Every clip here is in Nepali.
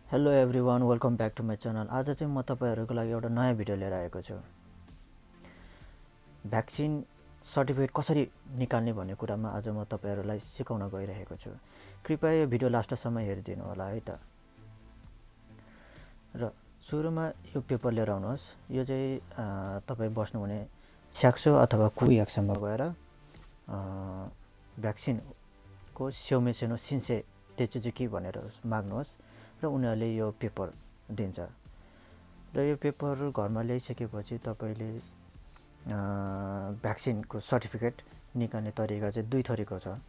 Hello everyone, welcome back to my channel. आज चाहिँ म तपाईँहरूको लागि एउटा नयाँ भिडियो लिएर आएको छु। भ्याक्सिन सर्टिफिकेट कसरी निकाल्ने भन्ने कुरामा आज म तपाईँहरूलाई सिकाउन गइरहेको छु। कृपया यो भिडियो लास्टसम्म हेरिदिनु होला है त। र सुरुमा यो पेपर लिएर आउनुहोस्। यो चाहिँ तपाईँ बस्नुहुने स्याक्सो अथवा कुयाक्समा गएर भ्याक्सिनको स्योमेसेनो सिन्से तेचुजुकी भनेर माग्नुहोस् र उनीहरूले यो पेपर दिन्छ। र यो पेपर घरमा ल्याइसकेपछि तपाईँले भ्याक्सिनको सर्टिफिकेट निकाल्ने तरिका चाहिँ दुई थरीको छ।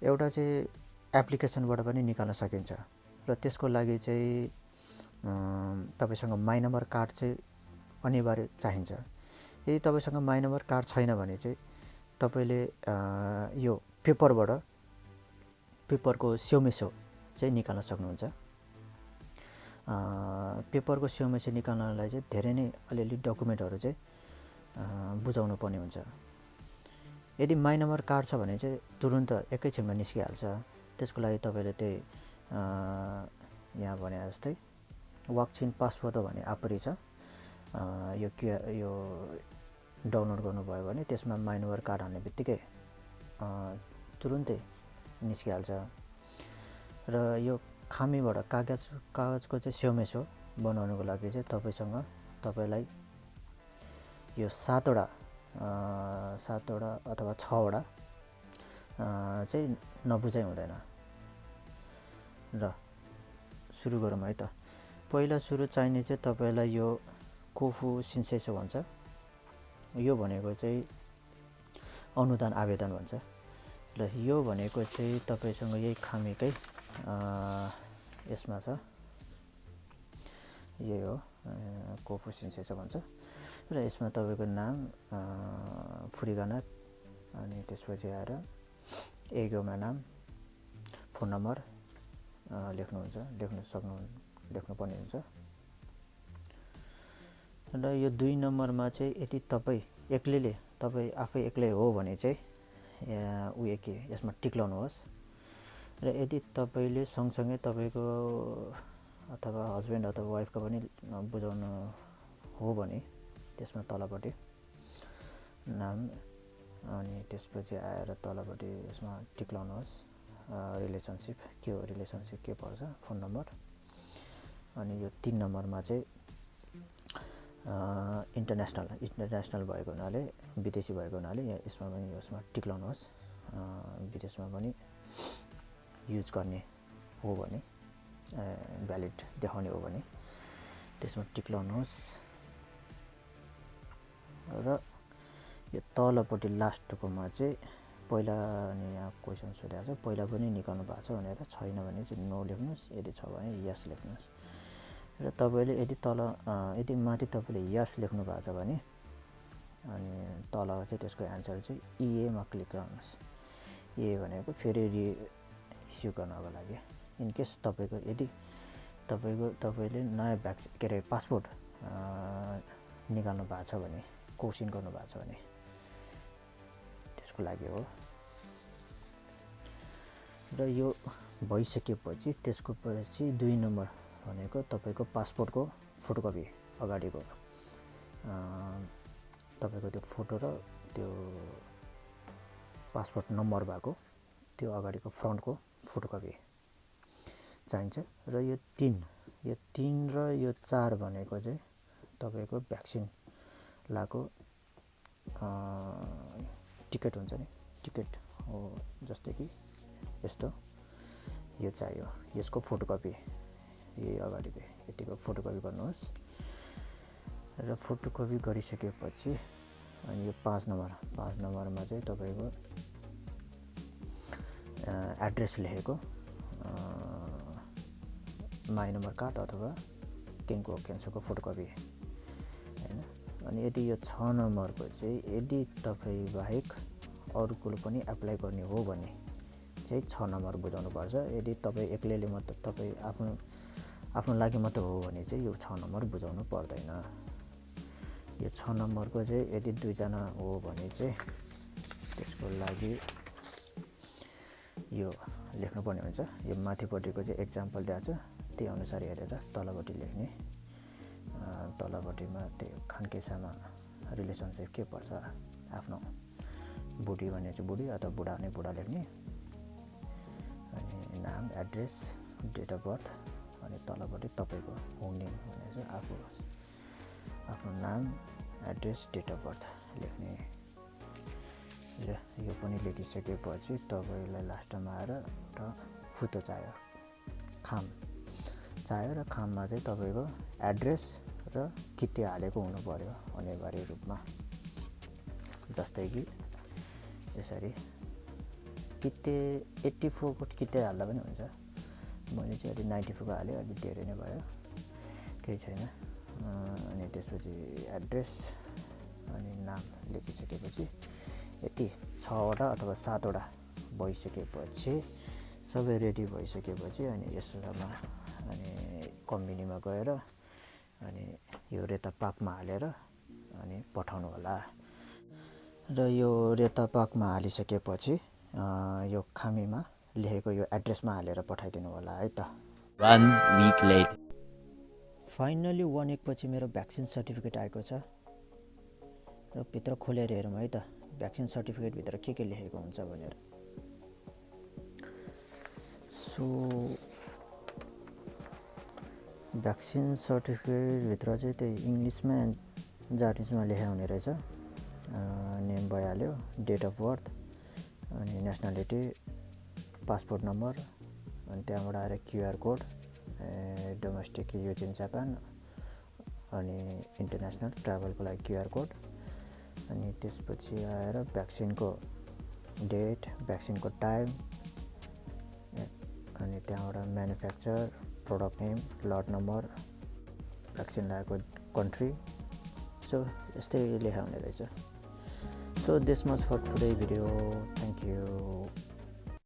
एउटा चाहिँ एप्लिकेसनबाट पनि निकाल्न सकिन्छ र त्यसको लागि चाहिँ तपाईँसँग माई नम्बर कार्ड चाहिँ अनिवार्य चाहिन्छ। यदि तपाईँसँग माई नम्बर कार्ड छैन भने चाहिँ तपाईँले यो पेपरको स्योमेसो चाहिँ निकाल्न सक्नुहुन्छ। पेपरको स्योमेसो निकाल्नलाई चाहिँ धेरै नै अलिअलि डकुमेन्टहरू चाहिँ बुझाउनु पर्ने हुन्छ। यदि माई नम्बर कार्ड छ भने चाहिँ तुरुन्त एकैछिनमा निस्किहाल्छ। त्यसको लागि तपाईँले त्यही यहाँ भने जस्तै वाक्सिन पासपोर्ट भन्ने एप्प छ, यो डाउनलोड गर्नुभयो भने त्यसमा माई नम्बर कार्ड हाल्ने बित्तिकै तुरुन्तै निस्किहाल्छ। र यो खामीबाट कागजको चाहिँ स्योमेसो बनाउनुको लागि चाहिँ तपाईँलाई यो सातवटा अथवा 6वटा चाहिँ नबुझाइ हुँदैन। र सुरु गरौँ है त। पहिला सुरु चाहिने चाहिँ तपाईँलाई यो कोफु सिन्सेसो भन्छ। यो भनेको चाहिँ अनुदान आवेदन भन्छ। र यो भनेको चाहिँ तपाईँसँग यही खामीकै यसमा छ, यही हो कोफु सिन्सेसो भन्छ। र यसमा तपाईँको नाम, फुरिगाना, अनि त्यसपछि आएर एगोमा नाम, फोन नम्बर लेख्नुपर्ने हुन्छ। र यो 2 नम्बरमा चाहिँ यदि तपाईँ आफै एक्लै हो भने चाहिँ यसमा टिक लाउनुहोस्। र यदि तपाईँले सँगसँगै तपाईँको अथवा हस्बेन्ड अथवा वाइफको पनि बुझाउनु हो भने त्यसमा तलपट्टि नाम, अनि त्यसपछि आएर तलपट्टि यसमा टिक लाउनुहोस्। रिलेसनसिप के हो, रिलेसनसिप के पर्छ, फोन नम्बर। अनि यो 3 नम्बरमा चाहिँ इन्टरनेसनल भएको हुनाले, विदेशी भएको हुनाले यसमा टिक लाउनुहोस्। विदेशमा पनि युज गर्ने हो भने, भ्यालिड देखाउने हो भने त्यसमा टिक लाउनुहोस्। र यो तलपट्टि लास्टकोमा चाहिँ पहिला अनि यहाँ क्वेसन सोधेको छ, पहिला पनि निकाल्नु भएको छ भनेर, छैन भने चाहिँ नो लेख्नुहोस्, यदि छ भने यस लेख्नुहोस्। र तपाईँले यदि माथि तपाईँले यस लेख्नु भएको छ भने अनि तल चाहिँ त्यसको एन्सर चाहिँ इएमा क्लिक गर्नुहोस्। ए भनेको फेरि इस्यु गर्नको लागि। इनकेस यदि तपाईँले नयाँ पासपोर्ट निकाल्नु भएको छ भने, कोसिन गर्नु भएको छ भने त्यसको लागि हो। र यो भइसकेपछि त्यसको पछि 2 नम्बर भनेको तपाईँको पासपोर्टको फोटोकपी, अगाडिको तपाईँको त्यो फोटो र त्यो पासपोर्ट नम्बर भएको त्यो अगाडिको फ्रन्टको फोटोकपी चाहिन्छ। र यो 3 र यो 4 भनेको चाहिँ तपाईँको भ्याक्सिन लाको टिकट हुन्छ नि, टिकट हो। जस्तै कि यस्तो यो चाहियो, यसको फोटोकपी, यही अगाडिको यतिको फोटोकपी गर्नुहोस्। र फोटोकपी गरिसकेपछि अनि यो 5 नम्बरमा चाहिँ तपाईँको एड्रेस लेखेको माई नम्बर कार्ड अथवा क्यान्सरको फोटोकपी हैन। अनि यदि यो 6 नम्बरको चाहिँ यदि तपाईँ बाहेक अरूको पनि एप्लाई गर्ने हो भने चाहिँ 6 नम्बर बुझाउनु पर्छ। यदि तपाईँ एक्लैले मात्र, तपाईँ आफ्नो लागि मात्र हो भने चाहिँ यो 6 नम्बर बुझाउनु पर्दैन। यो 6 नम्बरको चाहिँ यदि 2 जना हो भने चाहिँ त्यसको लागि यो लेख्नुपर्ने हुन्छ। यो माथिपट्टिको चाहिँ एक्जाम्पल दिएको छ, त्यही अनुसार हेरेर तलपट्टि लेख्ने। तलपट्टिमा त्यो खानकेसामा रिलेसनसिप के पर्छ आफ्नो बुढी भने चाहिँ बुढी अथवा बुढा भने बुढा लेख्ने। अनि नाम, एड्रेस, डेट अफ बर्थ, अनि तलपट्टि तपाईँको होम नेम भने चाहिँ आफ्नो नाम, एड्रेस, डेट अफ बर्थ लेख्ने। र यो पनि लेखिसकेपछि तपाईँलाई लास्टमा आएर एउटा फुतो चाहियो, खाम चाहियो र खाममा चाहिँ तपाईँको एड्रेस र किते हालेको हुनु पर्यो अनिवार्य रूपमा। जस्तै कि यसरी किते 84 को किते हाल्दा पनि हुन्छ। मैले चाहिँ अलि 94 को हालेँ, अलिक धेरै नै भयो, केही छैन। अनि त्यसपछि एड्रेस अनि नाम लेखिसकेपछि यति 6वटा अथवा 7वटा भइसकेपछि सबै रेडी भइसकेपछि अनि यसमा अनि कम्पनीमा गएर अनि यो रेता पाकमा हालेर अनि पठाउनु होला। र यो रेता पाकमा हालिसकेपछि यो खामीमा लेखेको यो एड्रेसमा हालेर पठाइदिनु होला है त। 1 week later. फाइनली 1 week पछि मेरो भ्याक्सिन सर्टिफिकेट आएको छ र भित्र खोलेर हेरौँ है त भ्याक्सिन सर्टिफिकेट भित्र के लेखेको हुन्छ भनेर। सो भ्याक्सिन सर्टिफिकेट भित्र चाहिँ त्यही इङ्ग्लिसमा जापानिजमा लेखेको हुने रहेछ। नेम भइहाल्यो, डेट अफ बर्थ, अनि नेसनालिटी, पासपोर्ट नम्बर, अनि त्यहाँबाट आएर QR code, domestic use in Japan, अनि इन्टरनेसनल ट्राभलको लागि क्युआर कोड, अनि त्यसपछि आएर भ्याक्सिनको डेट, भ्याक्सिनको टाइम, अनि त्यहाँबाट manufacture, product name, lot number, vaccine लागेको कन्ट्री। सो यस्तै लेखा हुने रहेछ। So this much for today's video. Thank you.